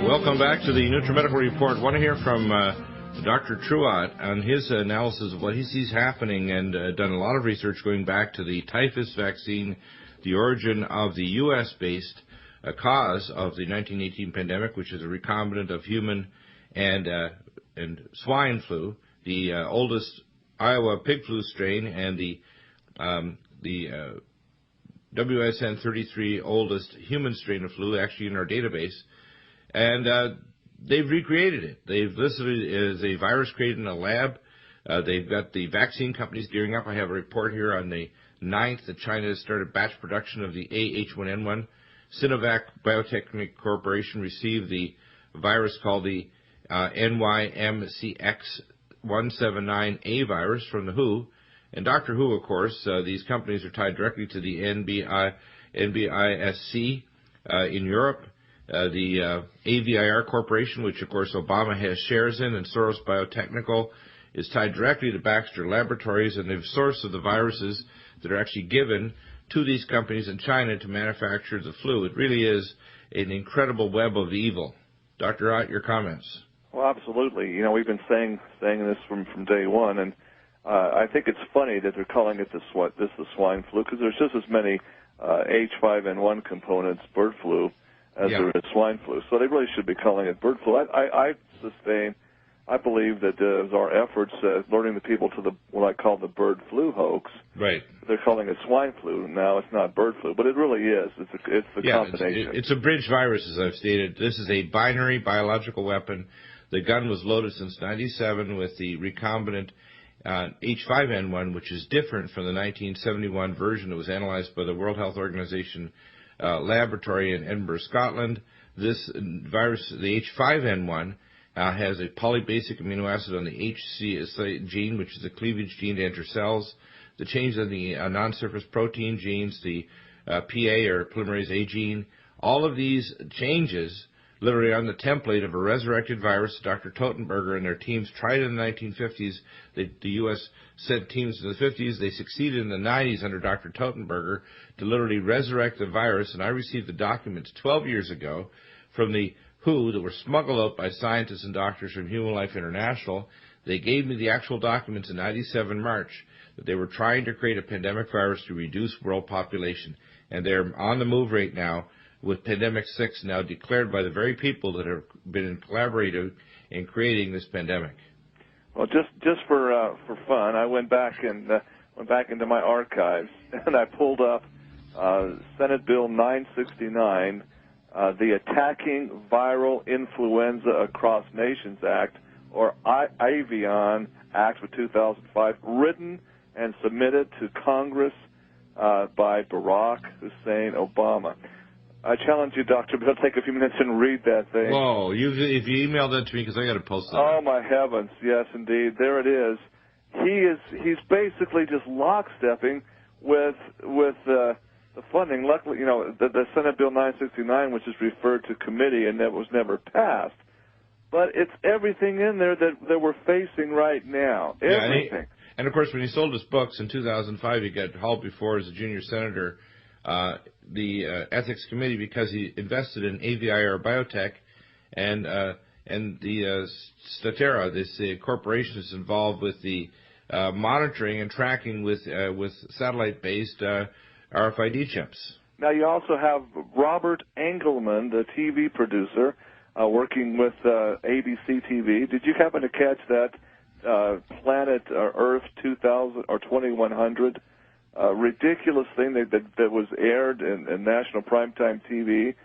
Welcome back to the Nutrimedical Report. Want to hear from Dr. Truott on his analysis of what he sees happening, and done a lot of research going back to the typhus vaccine, the origin of the U.S.-based cause of the 1918 pandemic, which is a recombinant of human and swine flu, the oldest Iowa pig flu strain, and the WSN 33 oldest human strain of flu, actually in our database. And they've recreated it. They've listed it as a virus created in a lab. They've got the vaccine companies gearing up. I have a report here on the 9th that China has started batch production of the AH1N1. Sinovac Biotechnic Corporation received the virus called the NYMCX179A virus from the WHO. And Dr. Who, of course, these companies are tied directly to the NBISC in Europe. The AVIR Corporation, which, of course, Obama has shares in, and Soros Biotechnical is tied directly to Baxter Laboratories, and the source of the viruses that are actually given to these companies in China to manufacture the flu. It really is an incredible web of evil. Dr. Ott, your comments? Well, absolutely. You know, we've been saying this from day one, and I think it's funny that they're calling it the swine flu, because there's just as many H5N1 components, bird flu, as there is swine flu. So they really should be calling it bird flu. I believe that our efforts alerting the people to what I call the bird flu hoax. Right. They're calling it swine flu. Now it's not bird flu, but it really is. It's the combination. It's a bridge virus, as I've stated. This is a binary biological weapon. The gun was loaded since '97 with the recombinant H5N1, which is different from the 1971 version that was analyzed by the World Health Organization laboratory in Edinburgh, Scotland. This virus, the H5N1, has a polybasic amino acid on the HC gene, which is the cleavage gene to enter cells. The change in the non-surface protein genes, the PA or polymerase A gene, all of these changes literally on the template of a resurrected virus. Dr. Totenberger and their teams tried in the 1950s. The U.S. sent teams in the 50s. They succeeded in the 90s under Dr. Totenberger to literally resurrect the virus. And I received the documents 12 years ago from the WHO that were smuggled out by scientists and doctors from Human Life International. They gave me the actual documents in '97 March that they were trying to create a pandemic virus to reduce world population. And they're on the move right now, with Pandemic 6 now declared by the very people that have been collaborating in creating this pandemic. Well, just for fun, I went back into my archives and I pulled up Senate Bill 969, the Attacking Viral Influenza Across Nations Act, or Avian Act of 2005, written and submitted to Congress by Barack Hussein Obama. I challenge you, Dr. Bill, take a few minutes and read that thing. Whoa, if you email that to me, because I got to post that. Oh, my heavens, yes, indeed. There it is. He's basically just lockstepping with the funding. Luckily, you know, the Senate Bill 969, which is referred to committee and that was never passed. But it's everything in there that we're facing right now. Everything. And of course, when he sold his books in 2005, he got hauled before as a junior senator the Ethics Committee because he invested in AVIR Biotech and the Statera, this corporation is involved with the monitoring and tracking with satellite-based RFID chips. Now, you also have Robert Engelman, the TV producer, working with ABC TV. Did you happen to catch that Planet Earth 2000 or 2100 ridiculous thing that was aired in national primetime TV?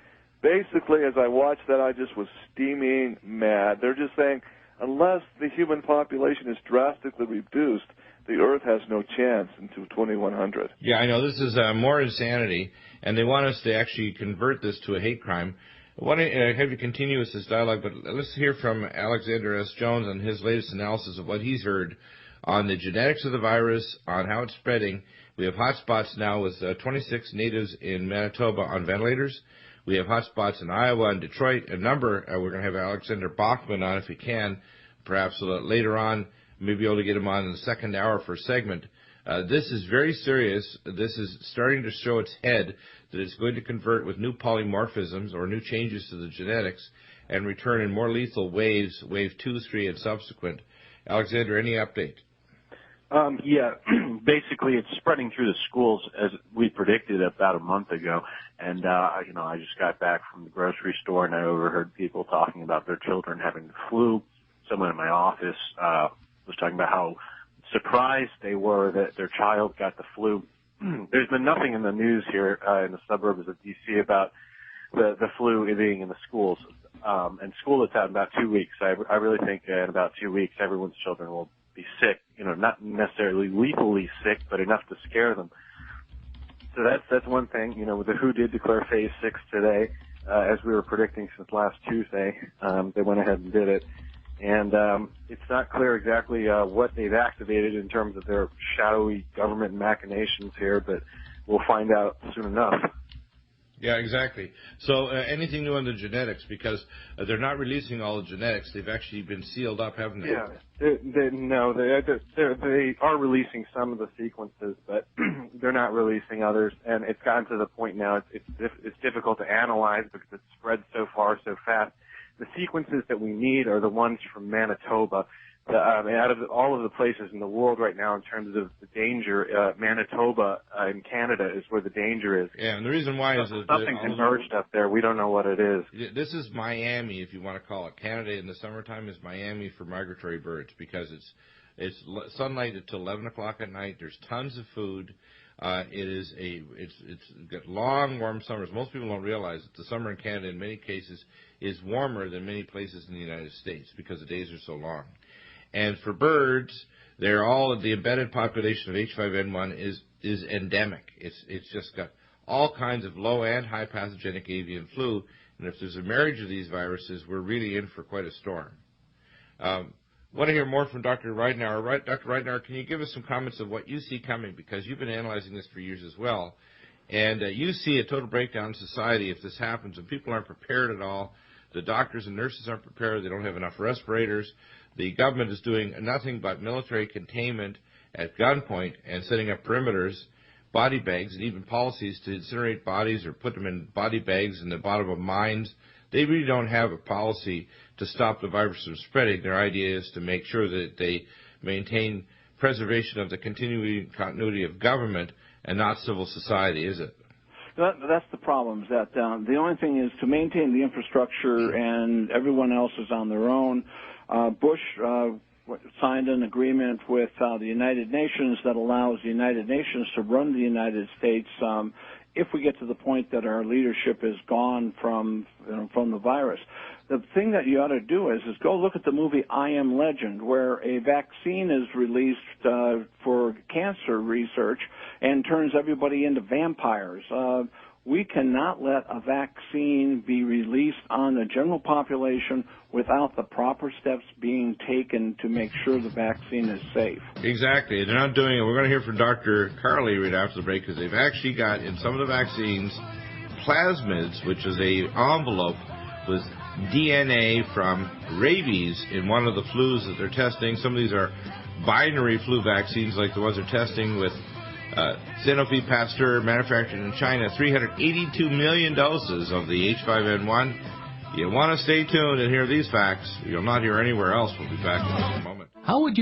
Basically, as I watched that, I just was steaming mad. They're just saying, unless the human population is drastically reduced, the Earth has no chance until 2100. Yeah, I know. This is more insanity, and they want us to actually convert this to a hate crime. I want to have you continue with this dialogue, but let's hear from Alexander S. Jones on his latest analysis of what he's heard on the genetics of the virus, on how it's spreading. We have hotspots now with 26 natives in Manitoba on ventilators. We have hotspots in Iowa and Detroit. A number, we're going to have Alexander Bachman on if we can, perhaps so that later on, maybe be able to get him on in the second hour for a segment. This is very serious. This is starting to show its head. that it's going to convert with new polymorphisms or new changes to the genetics and return in more lethal waves, wave 2, 3, and subsequent. Alexander, any update? Yeah, basically it's spreading through the schools as we predicted about a month ago. And, I just got back from the grocery store and I overheard people talking about their children having the flu. Someone in my office was talking about how surprised they were that their child got the flu. There's been nothing in the news here in the suburbs of D.C. about the flu being in the schools. And school is out in about 2 weeks. I really think in about 2 weeks everyone's children will be sick, not necessarily lethally sick, but enough to scare them. So that's one thing. The WHO did declare phase 6 today, as we were predicting since last Tuesday. They went ahead and did it. And it's not clear exactly what they've activated in terms of their shadowy government machinations here, but we'll find out soon enough. Yeah, exactly. So anything new on the genetics? Because they're not releasing all the genetics. They've actually been sealed up, haven't they? Yeah. They are releasing some of the sequences, but they're not releasing others. And it's gotten to the point now it's difficult to analyze because it spreads so far so fast. The sequences that we need are the ones from Manitoba. Out of all of the places in the world right now in terms of the danger, Manitoba in Canada is where the danger is. Yeah, and the reason why is that something's emerged up there. We don't know what it is. This is Miami, if you want to call it. Canada in the summertime is Miami for migratory birds because it's sunlight until 11 o'clock at night. There's tons of food. It's got long, warm summers. Most people don't realize that the summer in Canada, in many cases, is warmer than many places in the United States because the days are so long. And for birds, the embedded population of H5N1 is endemic. It's just got all kinds of low and high pathogenic avian flu. And if there's a marriage of these viruses, we're really in for quite a storm. Want to hear more from Dr. Ridenour. Dr. Ridenour, can you give us some comments of what you see coming? Because you've been analyzing this for years as well. And you see a total breakdown in society if this happens, and people aren't prepared at all. The doctors and nurses aren't prepared. They don't have enough respirators. The government is doing nothing but military containment at gunpoint and setting up perimeters, body bags, and even policies to incinerate bodies or put them in body bags in the bottom of mines. They really don't have a policy to stop the virus from spreading. Their idea is to make sure that they maintain preservation of the continuity of government and not civil society, is it? That's the problem, is that the only thing is to maintain the infrastructure and everyone else is on their own. Bush signed an agreement with the United Nations that allows the United Nations to run the United States if we get to the point that our leadership is gone from the virus. The thing that you ought to do is go look at the movie I Am Legend, where a vaccine is released for cancer research and turns everybody into vampires. We cannot let a vaccine be released on the general population without the proper steps being taken to make sure the vaccine is safe. Exactly. They're not doing it. We're going to hear from Dr. Carley right after the break because they've actually got in some of the vaccines plasmids, which is a envelope with DNA from rabies in one of the flus that they're testing. Some of these are binary flu vaccines like the ones they're testing with Sanofi Pasteur, manufactured in China, 382 million doses of the H5N1. You want to stay tuned and hear these facts. You'll not hear anywhere else. We'll be back in just a moment. How would you